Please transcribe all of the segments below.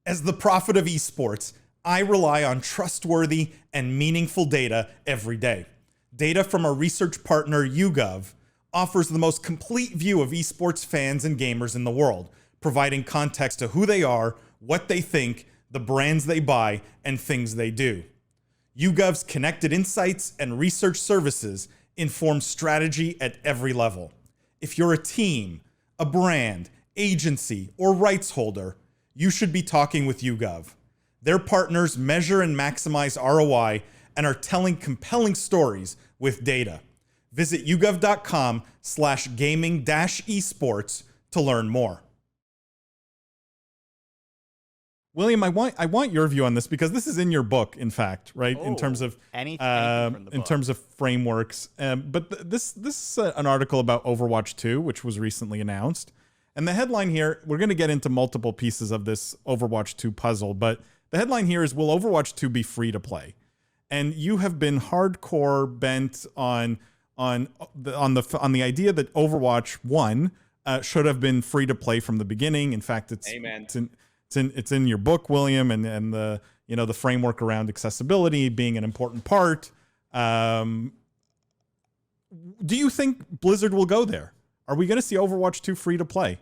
As the prophet of esports, I rely on trustworthy and meaningful data every day. Data from our research partner YouGov offers the most complete view of esports fans and gamers in the world, providing context to who they are, what they think, the brands they buy, and things they do. YouGov's connected insights and research services inform strategy at every level. If you're a team, a brand, agency, or rights holder, you should be talking with YouGov. Their partners measure and maximize ROI and are telling compelling stories with data. Visit yougov.com/gaming-esports to learn more. William, I want your view on this because this is in your book, in fact, right? In terms of anything from the book. terms of frameworks. But this is an article about Overwatch 2, which was recently announced. And the headline here, we're going to get into multiple pieces of this Overwatch 2 puzzle, but the headline here is, will Overwatch 2 be free to play? And you have been hardcore bent on the idea that Overwatch 1 should have been free to play from the beginning. In fact, it's in your book, William, and the the framework around accessibility being an important part. Do you think Blizzard will go there? Are we going to see Overwatch 2 free to play?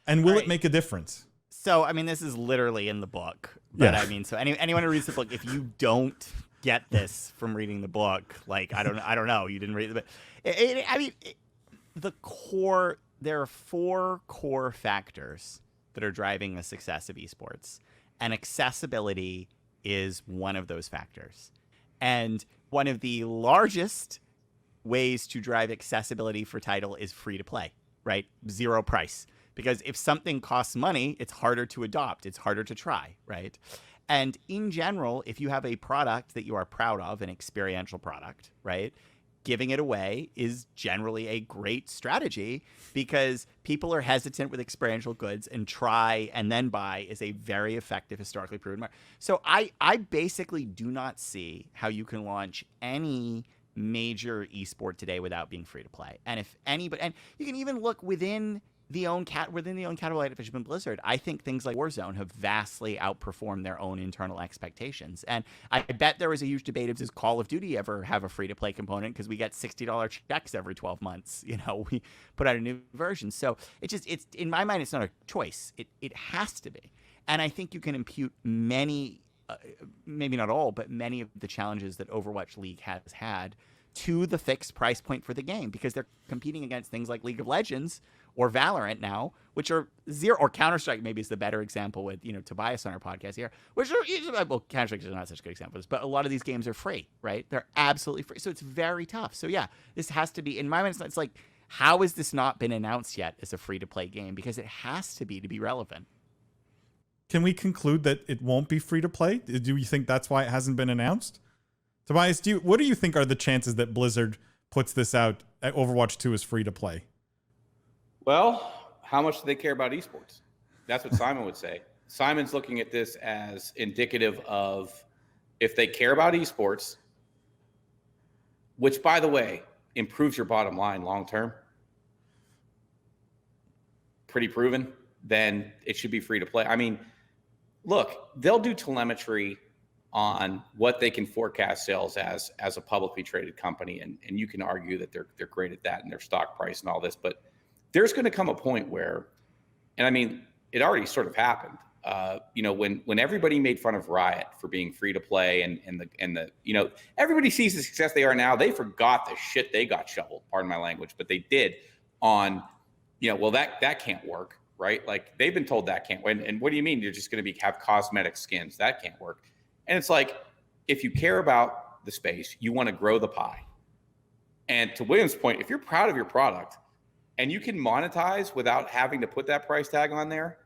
And will it make a difference? So, I mean, this is literally in the book. But I mean, so anyone who reads the book, if you don't get this from reading the book, like, I don't know, you didn't read the book. There are 4 core factors that are driving the success of esports. And accessibility is one of those factors. And one of the largest ways to drive accessibility for title is free to play, right? Zero price. Because if something costs money, it's harder to adopt. It's harder to try, right? And in general, if you have a product that you are proud of, an experiential product, right? Giving it away is generally a great strategy because people are hesitant with experiential goods, and try and then buy is a very effective, historically proven market. So I basically do not see how you can launch any major esport today without being free to play. And if anybody, and you can even look within the own category of Activision Blizzard, I think things like Warzone have vastly outperformed their own internal expectations. And I bet there was a huge debate of, does Call of Duty ever have a free-to-play component? Because we get $60 checks every 12 months. We put out a new version. So it's in my mind, it's not a choice. It has to be. And I think you can impute many, maybe not all, but many of the challenges that Overwatch League has had to the fixed price point for the game, because they're competing against things like League of Legends or Valorant now, which are zero, or Counter-Strike maybe is the better example with, Tobias on our podcast here, which are, well, Counter-Strike is not such a good example, but a lot of these games are free, right? They're absolutely free. So it's very tough. So yeah, this has to be, in my mind, it's like, how has this not been announced yet as a free-to-play game? Because it has to be relevant. Can we conclude that it won't be free to play? Do you think that's why it hasn't been announced? Tobias, what do you think are the chances that Blizzard puts this out at Overwatch 2 as free to play? Well, how much do they care about esports? That's what Simon would say. Simon's looking at this as indicative of, if they care about esports, which, by the way, improves your bottom line long term, pretty proven, then it should be free to play. I mean, look, they'll do telemetry on what they can forecast sales as a publicly traded company, and you can argue that they're great at that and their stock price and all this, but there's going to come a point where, and I mean, it already sort of happened. When everybody made fun of Riot for being free to play, and everybody sees the success they are now, they forgot the shit they got shoveled, pardon my language, but they did on, well, that can't work, right? Like, they've been told that can't. And what do you mean you're just going to have cosmetic skins? That can't work. And it's like, if you care about the space, you want to grow the pie. And to William's point, if you're proud of your product, and you can monetize without having to put that price tag on there,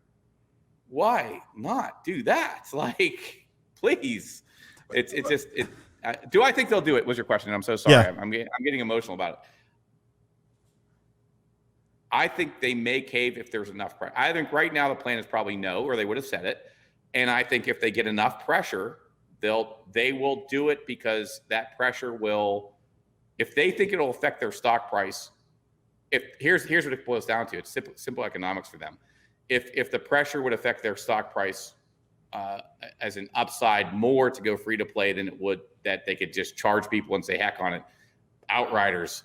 why not do that? Like, please. Do I think they'll do it? Was your question? I'm so sorry. Yeah. I'm getting emotional about it. I think they may cave if there's enough pressure. I think right now the plan is probably no, or they would have said it. And I think if they get enough pressure, they will do it, because that pressure will, if they think it'll affect their stock price. Here's what it boils down to. It's simple economics for them. If the pressure would affect their stock price as an upside more to go free to play than it would that they could just charge people and say, heck on it. Outriders,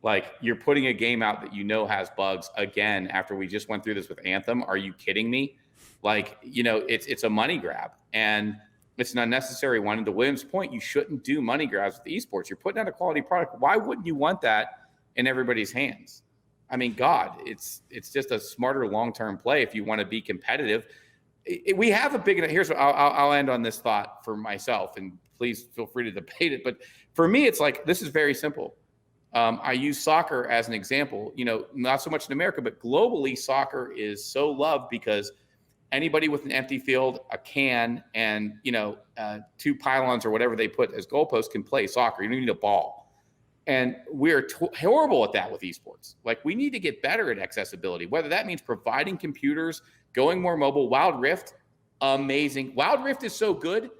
like you're putting a game out that has bugs again after we just went through this with Anthem. Are you kidding me? Like, it's a money grab and it's an unnecessary one. And to William's point, you shouldn't do money grabs with esports. You're putting out a quality product. Why wouldn't you want that in everybody's hands? I mean, God, it's just a smarter long-term play if you want to be competitive. We have a big, here's what I'll end on this thought for myself, and please feel free to debate it. But for me, it's like, this is very simple. I use soccer as an example, not so much in America, but globally, soccer is so loved because anybody with an empty field, a can, and, 2 pylons or whatever they put as goalposts can play soccer. You don't need a ball. And we're horrible at that with esports. Like, we need to get better at accessibility, whether that means providing computers, going more mobile. Wild Rift, amazing. Wild Rift is so good.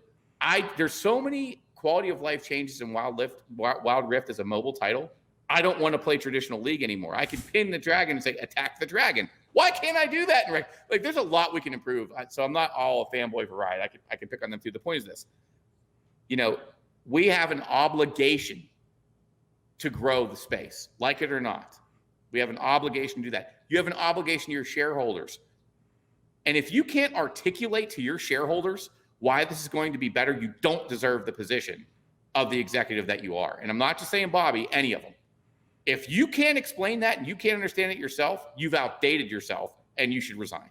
There's so many quality of life changes in Wild Rift as a mobile title. I don't want to play traditional League anymore. I can pin the dragon and say, attack the dragon. Why can't I do that? Like, there's a lot we can improve. So I'm not all a fanboy for Riot. I can pick on them too. The point is this. We have an obligation to grow the space, like it or not. We have an obligation to do that. You have an obligation to your shareholders. And if you can't articulate to your shareholders why this is going to be better, you don't deserve the position of the executive that you are. And I'm not just saying Bobby, any of them. If you can't explain that and you can't understand it yourself, you've outdated yourself and you should resign.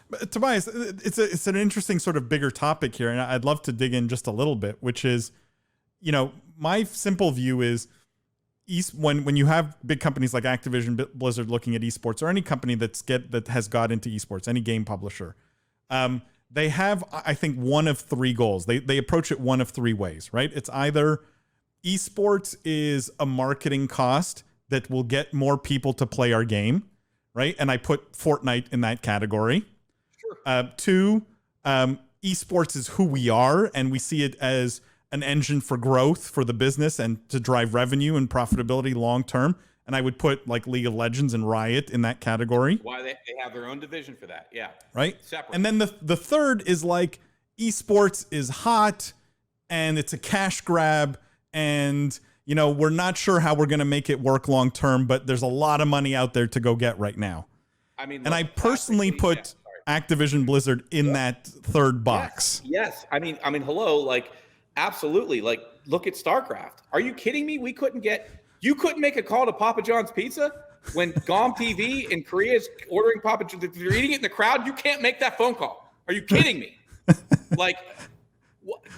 But Tobias, it's an interesting sort of bigger topic here. And I'd love to dig in just a little bit, which is, my simple view is, when you have big companies like Activision, Blizzard looking at esports, or any company that has got into esports, any game publisher, they have, I think, one of 3 goals. They approach it one of 3 ways, right? It's either esports is a marketing cost that will get more people to play our game, right? And I put Fortnite in that category. Sure. 2, esports is who we are, and we see it as an engine for growth for the business and to drive revenue and profitability long term. And I would put like League of Legends and Riot in that category. Why they have their own division for that. Yeah. Right. Separate. And then the third is like esports is hot and it's a cash grab. And, we're not sure how we're going to make it work long term, but there's a lot of money out there to go get right now. I mean, and I personally put Activision Blizzard in that third box. Yes. I mean, hello, like, absolutely. Like, look at StarCraft. Are you kidding me? You couldn't make a call to Papa John's Pizza when GOM TV in Korea is ordering Papa John's. They're eating it in the crowd. You can't make that phone call. Are you kidding me? Like,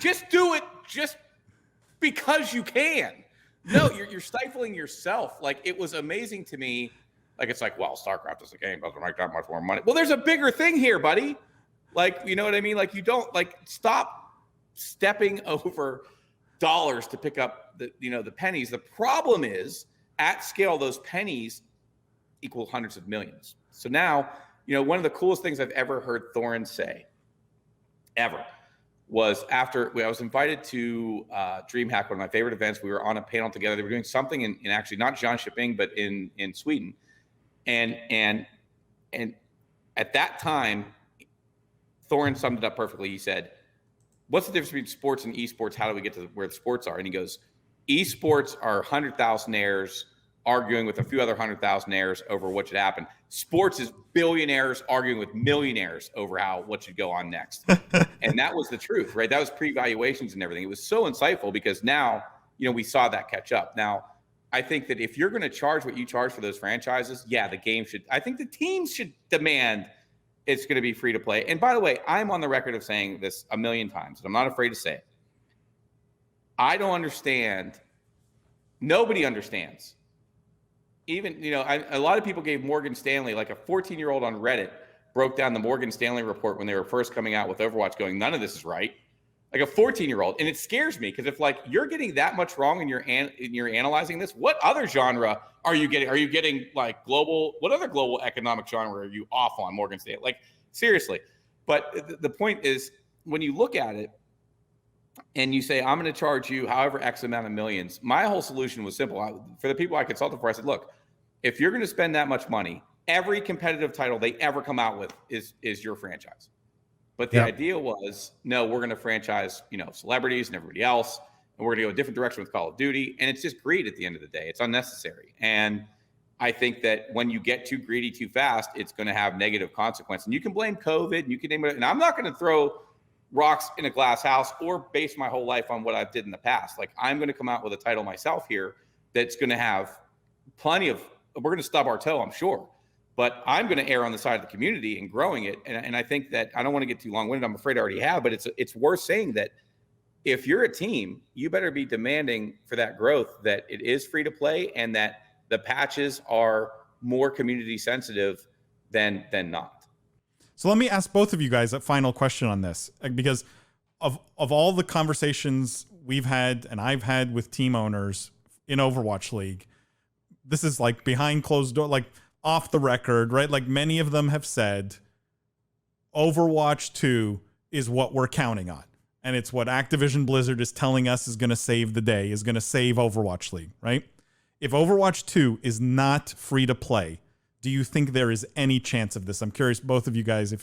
just do it just because you can. No, you're stifling yourself. Like, it was amazing to me. Like, it's like, well, StarCraft is a game, doesn't make that much more money. Well, there's a bigger thing here, buddy. Like, you know what I mean? Like, you don't, like, stop stepping over dollars to pick up the pennies. The problem is, at scale, those pennies equal hundreds of millions. So now, one of the coolest things I've ever heard Thorin say, ever, was after I was invited to DreamHack, one of my favorite events. We were on a panel together. They were doing something in actually not Jönköping, but in Sweden. And at that time, Thorin summed it up perfectly. He said, what's the difference between sports and esports? How do we get to where the sports are? And he goes, esports are 100,000-aires arguing with a few other 100,000-aires over what should happen. Sports is billionaires arguing with millionaires over what should go on next. And that was the truth, right? That was pre-valuations and everything. It was so insightful because now, we saw that catch up. Now, I think that if you're going to charge what you charge for those franchises, yeah, I think the teams should demand it's going to be free to play. And by the way, I'm on the record of saying this a million times, and I'm not afraid to say it. I don't understand. Nobody understands. Even, a lot of people gave Morgan Stanley, like a 14-year-old on Reddit, broke down the Morgan Stanley report when they were first coming out with Overwatch going, none of this is right. Like a 14-year-old. And it scares me because if like you're getting that much wrong and you're analyzing this, what other genre are you getting? Are you getting like what other global economic genre are you off on, Morgan Stanley? Like, seriously. But the point is, when you look at it and you say, I'm going to charge you however X amount of millions, my whole solution was simple. For the people I consulted for, I said, look, if you're going to spend that much money, every competitive title they ever come out with is your franchise. But the idea was, no, we're going to franchise, celebrities and everybody else, and we're going to go a different direction with Call of Duty. And it's just greed at the end of the day. It's unnecessary. And I think that when you get too greedy too fast, it's going to have negative consequences. And you can blame COVID, and you can name it. And I'm not going to throw rocks in a glass house or base my whole life on what I've did in the past. Like, I'm going to come out with a title myself here that's going to have we're going to stub our toe, I'm sure. But I'm going to err on the side of the community and growing it. And I think that I don't want to get too long-winded. I'm afraid I already have, but it's worth saying that if you're a team, you better be demanding for that growth, that it is free to play and that the patches are more community sensitive than not. So let me ask both of you guys a final question on this, because of all the conversations we've had and I've had with team owners in Overwatch League, this is like behind closed door, like off the record, right? Like many of them have said, Overwatch 2 is what we're counting on. And it's what Activision Blizzard is telling us is going to save the day, is going to save Overwatch League, right? If Overwatch 2 is not free to play, do you think there is any chance of this? I'm curious, both of you guys,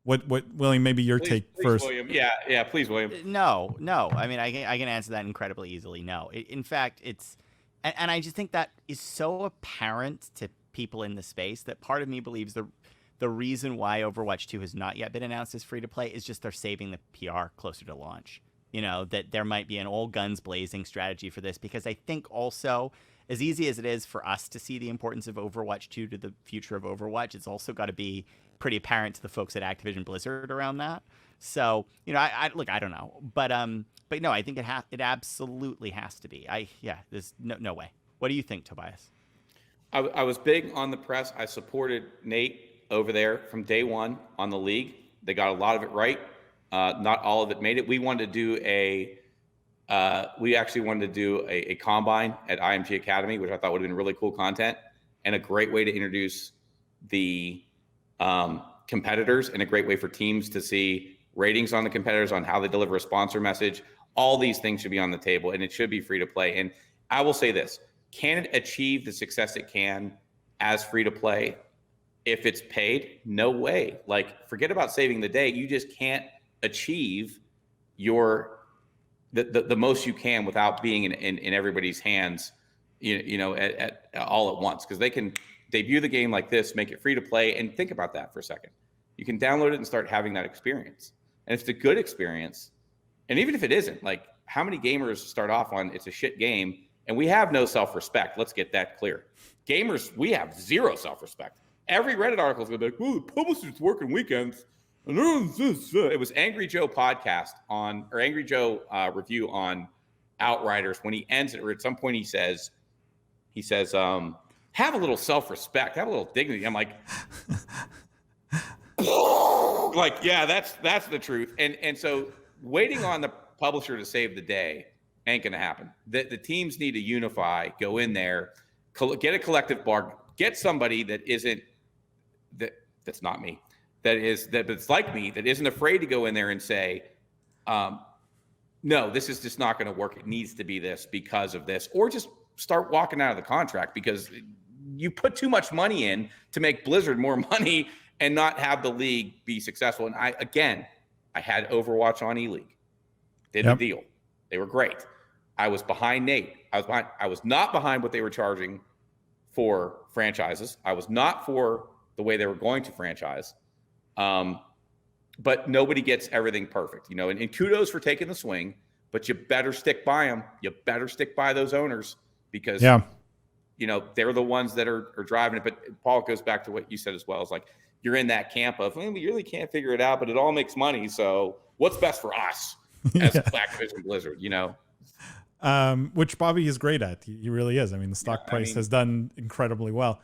what William, maybe your take first. William. Yeah, please, William. No. I mean, I can answer that incredibly easily. No. In fact, it's, and I just think that is so apparent to people in the space that part of me believes the reason why Overwatch 2 has not yet been announced as free to play is just they're saving the PR closer to launch. That there might be an all guns blazing strategy for this, because I think also, as easy as it is for us to see the importance of Overwatch 2 to the future of Overwatch, it's also got to be pretty apparent to the folks at Activision Blizzard around that. So, I don't know, but no, I think it absolutely has to be. There's no way. What do you think, Tobias? I was big on the press. I supported Nate over there from day one on the league. They got a lot of it right. Not all of it made it. We wanted to do a combine at IMG Academy, which I thought would have been really cool content and a great way to introduce the competitors and a great way for teams to see ratings on the competitors, on how they deliver a sponsor message. All these things should be on the table, and it should be free to play. And I will say this, can it achieve the success it can as free to play if it's paid? No way. Like, forget about saving the day. You just can't achieve the most you can without being in everybody's hands, at all at once, because they can debut the game like this, make it free to play. And think about that for a second. You can download it and start having that experience. And if it's a good experience, and even if it isn't, like, how many gamers start off on it's a shit game, and we have no self-respect. Let's get that clear. Gamers, we have zero self-respect. Every Reddit article is going to be like, "Well, the publishers working weekends." It was Angry Joe podcast Angry Joe review on Outriders. When he ends it, or at some point he says, have a little self-respect, have a little dignity. I'm like, yeah, that's the truth. And so waiting on the publisher to save the day ain't gonna happen. The teams need to unify, go in there, get a collective bargain, get somebody that's not me, that's like me, that isn't afraid to go in there and say, no, this is just not going to work. It needs to be this because of this, or just start walking out of the contract, because you put too much money in to make Blizzard more money and not have the league be successful. And I had Overwatch on E-League, did the deal. They were great. I was behind Nate. I was not behind what they were charging for franchises. I was not for the way they were going to franchise. But nobody gets everything perfect, and kudos for taking the swing, but you better stick by them. You better stick by those owners, because, they're the ones that are driving it. But Paul, goes back to what you said as well. It's like, you're in that camp of, well, we really can't figure it out, but it all makes money. So what's best for us as Activision Blizzard, Which Bobby is great at. He really is. I mean, the stock price has done incredibly well.